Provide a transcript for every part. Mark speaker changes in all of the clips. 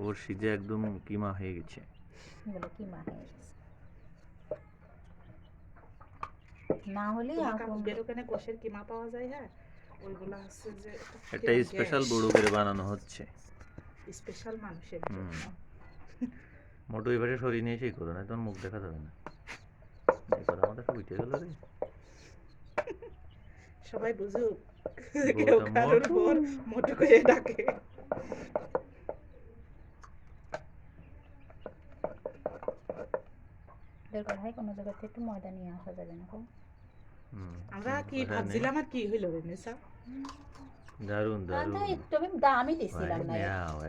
Speaker 1: ওর সিজে একদম কিমা হয়ে গেছে।
Speaker 2: বলে কিমা হয়ে গেছে। না হলে
Speaker 3: কাকুদের ওখানে গোশের কিমা পাওয়া যায়। হ্যাঁ, ওইগুলো আছে যে
Speaker 1: একটা স্পেশাল বড়ো করে বানানো হচ্ছে
Speaker 3: স্পেশাল মানুষের জন্য।
Speaker 1: মোটো এবারে সরিয়ে নিয়ে সেই করো না, তোমার মুখ দেখা যাবে না। এই কথা আমাদের সব উঠে গেল রে।
Speaker 3: সবাই বুঝুক কেউ
Speaker 1: বউটা
Speaker 3: কারোর বর মোটু করে ডাকে।
Speaker 2: দরকার হয় কোনো জায়গা থেকে একটু ময়দা নিয়ে আসা যাবে না?
Speaker 3: আমরা কি ভাবছিলাম আর কি হইল রে নিসা?
Speaker 1: দারুন দারুন।
Speaker 2: একটু আমি দামই দিছিলাম না।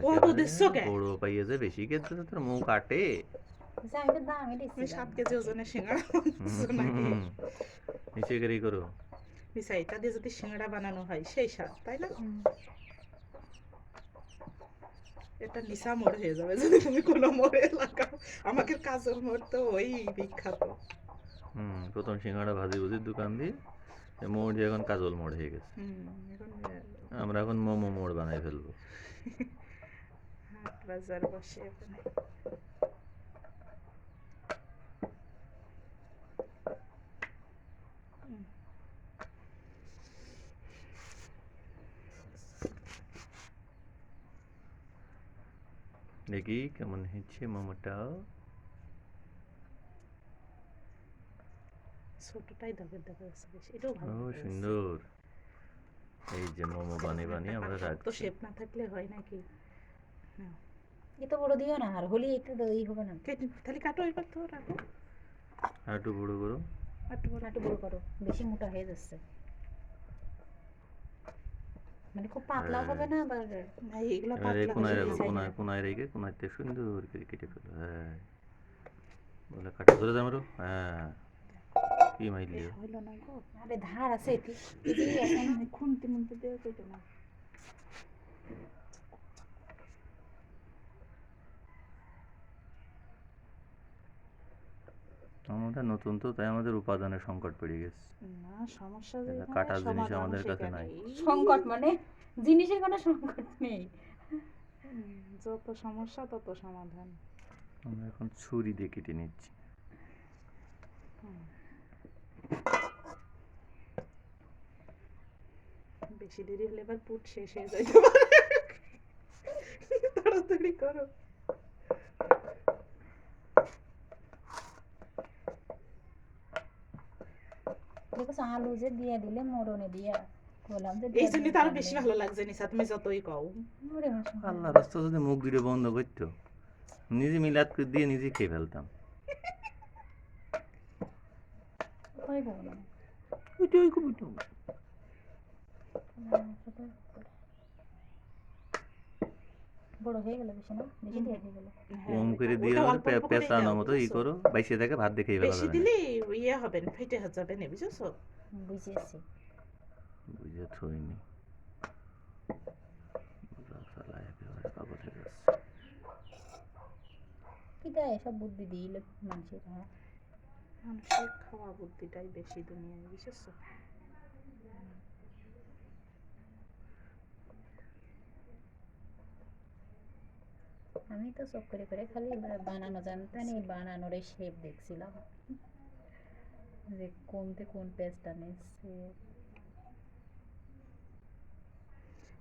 Speaker 3: কত দিছো কে?
Speaker 1: বড় পাইয়ে যে বেশি খেতে তোর মুখ কাটে।
Speaker 2: আমি তো দামই
Speaker 3: তুমি
Speaker 2: দিছিলাম।
Speaker 3: 7 কেজি ওজনের সিঙ্গাড়া নাকি?
Speaker 1: নিচে করেই করো।
Speaker 3: নিসা, এটা দিয়ে যদি সিঙ্গাড়া বানানো হয় সেই স্বাদ, তাই না? এটা নিসা মোড় হয়ে যাবে যদি তুমি কোনো মোড়ে লাগাও। আমাকে কাজল মোড় তো ওই বিখ্যাত।
Speaker 1: প্রথম সিঙ্গাড়া ভাজি ভুজির দোকান দিয়ে মোড় যে এখন কাজল মোড় হয়ে গেছে। আমরা এখন মোমো মোড় বানাই ফেলবো।
Speaker 3: হাট বাজার বসে ওখানে।
Speaker 1: দেখি কেমন হচ্ছে মোমোটা।
Speaker 3: ছোটটাই দাগের দেখা যাচ্ছে বেশি, এটাও ভালো।
Speaker 1: ও সুন্দর। এই যে মোমো বানিয়ে বানিয়ে আমরা
Speaker 3: তো
Speaker 1: রাখছি।
Speaker 3: শেপ না থাকলে হয় নাকি?
Speaker 2: এত বড় দিও না, আর হলি একটু দই হবে না।
Speaker 3: তাহলে কাটো, এবার তো রাখো।
Speaker 1: আর একটু বড় করো।
Speaker 2: একটু বড় করো, বেশি মোটা হয়ে যাচ্ছে। মানে খুব পাতলাও হবে না আবার।
Speaker 3: এইগুলো
Speaker 1: এবারে কোনায় রাখো,
Speaker 3: পাতলা।
Speaker 1: কোনায় রেখে কোনাতে সুন্দর করে কেটে ফেলো। হ্যাঁ, বলে কাটা ধরে যাবো। হ্যাঁ, কি মাইলিও
Speaker 3: হইলো না গো।
Speaker 2: আরে ধার আছে এটি, এটি আছে না।
Speaker 3: খুন্তি মুন্তি দিয়ে কেটে না।
Speaker 1: আমাদের নতুন তো, তাই আমাদের উপাদানের সংকট পড়ে গেছে।
Speaker 3: না সমস্যা যে
Speaker 1: কাটার জিনিস আমাদের কাছে নাই।
Speaker 2: সংকট মানে জিনিসের কোনো সংকট নেই।
Speaker 3: যত সমস্যা তত সমাধান।
Speaker 1: আমরা এখন ছুরি দিয়ে কেটে নিচ্ছি।
Speaker 3: বেশি দেরি হলে এবার পুট শেষ হয়ে যাইতে পারে। তাড়াতাড়ি করো।
Speaker 2: দেখো আলু যে দিয়ে দিলে মরণে দিয়া বললাম যে
Speaker 3: এই জন্য তার বেশি ভালো লাগছে নিসা, তুমি যতই কও।
Speaker 1: আল্লাহ রাস্তা যদি মুখ দিয়ে বন্ধ করতো, নিজে মিলাদ করে দিয়ে নিজে খেয়ে ফেলতাম।
Speaker 2: বড় হয়ে গেল বেশি না, বেশি দিয়ে হয়ে গেল।
Speaker 1: কম করে দিয়ে পেঁচানোর মতো ই করো, বাইশে থেকে ভাত দেখে ফেলা
Speaker 3: বেশি
Speaker 1: যাবে
Speaker 3: দিলে ইয়ে হবে না, ফেটে যাবে না, বুঝেছো?
Speaker 2: বুঝেছি।
Speaker 1: বুঝে থইনি পাগল হয়ে যাচ্ছে।
Speaker 2: কিটা এসব বুদ্ধি দিল মানুষের। হ্যাঁ,
Speaker 3: মানুষের খাওয়া বুদ্ধিটাই বেশি দুনিয়ায়, বুঝেছো?
Speaker 2: আমি তো চোখ করে করে খালি বানানো জানতাম, এই বানানোর এই শেপ দেখছিলাম যে কোনতে কোন পেজটা নিচ্ছে।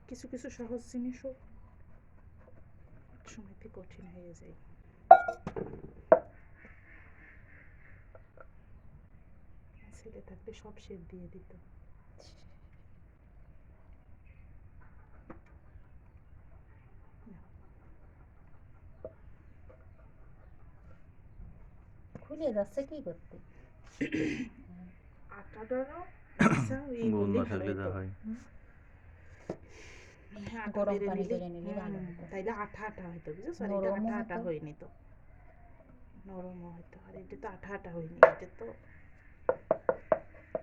Speaker 3: কিছু কিছু সহজ জিনিসও সময়তে কঠিন হয়ে যায়। ছেলে থাকলে সব শেপ দিয়ে দিত।
Speaker 2: খুলে যাচ্ছে কি করতে?
Speaker 1: গুণ না থাকলে যা হয়।
Speaker 2: গরম পানি করে নিলে ভালো হতো।
Speaker 3: তাইলে আঠা আঠা হইতো, বুঝেছো? আর এটা আঠা আঠা হয়নি তো, নরমও হইতো। আর এটা তো আঠা আঠা হয়নি, এটা তো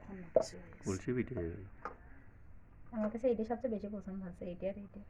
Speaker 3: অন্য কিছু হয়েছে।
Speaker 1: কুলসি পিঠে হয়ে গেল।
Speaker 2: আমার কাছে এটা সবচেয়ে বেশি পছন্দ হচ্ছে, এইটা আর এইটা।